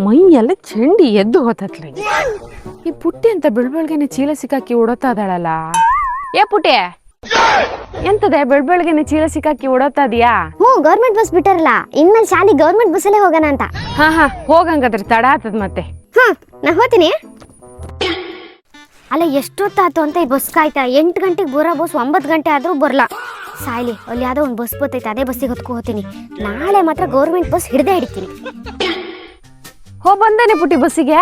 ಮೈ ಎಲ್ಲ ಚಂಡಿ ಎದ್ದು ಹೋತತ್ಲ. ಈ ಪುಟ್ಟಿ ಅಂತ ಬೆಳ್ಬೆಳ್ಗೆನೆ ಚೀಲ ಸಿಕ್ಕಾಕಿ ಓಡೋತಾ ಇದಾಳಲ್ಲ. ಏ ಪುಟ್ಟಿ, ಎಂತದೆ ಬೆಳ್ಬೆಳ್ಗೆನೆ ಚೀಲ ಸಿಕ್ಕಾಕಿ ಓಡೋತಾ ಇದೀಯಾ? ಗೌರ್ಮೆಂಟ್ ಬಸ್ ಬಿಟ್ಟಾರಲ್ಲ, ಇನ್ಮೇಲೆ ಶಾಲಿ ಗೌರ್ಮೆಂಟ್ ಬಸ್ಸಲ್ಲೇ ಹೋಗೋಣ ಅಂತ. ಹಾ ಹೋಗಂಗಾದ್ರೆ ತಡ ಆತದ ಮತ್ತೆ. ನಾ ಹೋಗ್ತೀನಿ. ಅಲ್ಲ ಎಷ್ಟೊತ್ತಾತು ಅಂತ ಈ ಬಸ್ ಕಾಯ್ತಾ. 8 ಗಂಟೆಗೆ ಬರೋ ಬಸ್ 9 ಗಂಟೆ ಆದ್ರೂ ಬರಲ್ಲ. ಸಾಯ್ಲಿ, ಅಲ್ಲಿ ಯಾವ್ದೋ ಒಂದು ಬಸ್ ಬರ್ತೈತೆ, ಅದೇ ಬಸ್ಸಿಗೆ ಹೊತ್ಕೊ ಹೋಗ್ತೀನಿ. ನಾಳೆ ಮಾತ್ರ ಗೌರ್ಮೆಂಟ್ ಬಸ್ ಹಿಡ್ದೇ ಹಿಡಿತೀನಿ. ಬಂದೇನೆ ಪುಟ್ಟಿ ಬಸ್ಸಿಗೆ.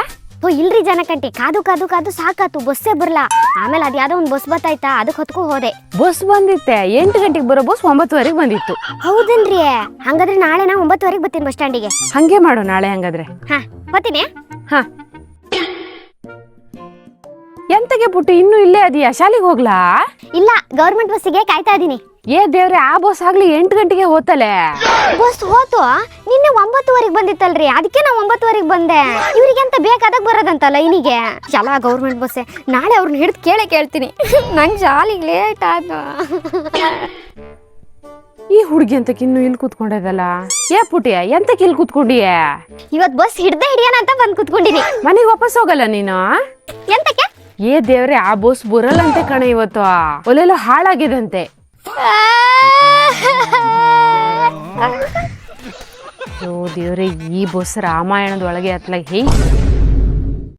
ಇಲ್ರಿ ಜನಕಂಟಿ, ಕಾದು ಕಾದು ಕಾದು ಸಾಕಾತು, ಬಸ್ಸೇ ಬರಲ್ಲ. ಆಮೇಲೆ ಅದ್ ಯಾವ್ದೋ ಒಂದು ಬಸ್ ಬತ್ತಾಯ್ತಾ, ಅದಕ್ಕೆ ಹೊತ್ಕೊ ಹೋದೆ. ಬಸ್ ಬಂದಿತ್ತೆ 8 ಗಂಟೆಗೆ ಬರೋ ಬಸ್ 9:15 ಬಂದಿತ್ತು. ಹೌದನ್ರಿ? ಹಂಗಾದ್ರೆ ನಾಳೆ ನಾ 9:15 ಬರ್ತೀನಿ ಬಸ್ ಸ್ಟ್ಯಾಂಡಿಗೆ. ಹಂಗೆ ಮಾಡು ನಾಳೆ ಹಂಗಾದ್ರೆ. ಬರ್ತೀನಿ. ಎಂತಗೆ ಪುಟ್ಟಿ ಇನ್ನೂ ಇಲ್ಲೇ ಅದೀಯಾ? ಶಾಲೆಗೆ ಹೋಗ್ಲಾ? ಇಲ್ಲ, ಗೌರ್ಮೆಂಟ್ ಬಸ್ಸಿಗೆ ಕಾಯ್ತಾ ಇದೀನಿ. ಏ ದೇವ್ರೆ, ಆ ಬಸ್ ಆಗ್ಲಿ 8 ಗಂಟೆಗೆ ಹೋತಲೆ. ಬಸ್ ಹೋತು ನಿನ್ನೆ 9:15 ಬಂದಿತ್ತಲ್ರಿ, ಅದಕ್ಕೆ ನಾ 9:15 ಬಂದೆ. ಇವ್ರಿಗೆಂತ ಬೇಕಾದಾಗ ಬರೋದಂತಲ್ಲ ಇನಿಗೆ. ಎಲ್ಲ ಗೌರ್ಮೆಂಟ್ ಬಸ್ಸೇ. ನಾಳೆ ಅವ್ರನ್ನ ಹಿಡಿದು ಕೇಳ್ತೀನಿ. ನಂಗೆ ಶಾಲಿಗೆ ಲೇಟ್ ಆಯ್ತು. ಈ ಹುಡುಗಿ ಅಂತಕ್ಕೆ ಇನ್ನು ಇಲ್ಲಿ ಕೂತ್ಕೊಂಡಿದಲ್ಲ. ಏ ಪುಟಿಯ, ಎಂತಕ್ಕೆ ಇಲ್ಲಿ ಕೂತ್ಕೊಂಡಿಯ? ಇವತ್ ಬಸ್ ಹಿಡ್ದೆ ಹಿಡಿಯೋಣ ಅಂತ ಬಂದ್ ಕೂತ್ಕೊಂಡಿನಿ. ಮನೆಗೆ ವಾಪಸ್ ಹೋಗಲ್ಲ ನೀನು? ಎಂತಕ್ಕೆ? ಏ ದೇವ್ರೆ, ಆ ಬಸ್ ಬರಲ್ಲಂತೆ ಕಣೆ ಇವತ್ತು. ಒಲೆಲ್ಲ ಹಾಳಾಗಿದಂತೆ. ಓ ದೇವ್ರೆ, ಈ ಬಸ್ ರಾಮಾಯಣದ ಒಳಗೆ ಹತ್ಲಾಗ ಹೇ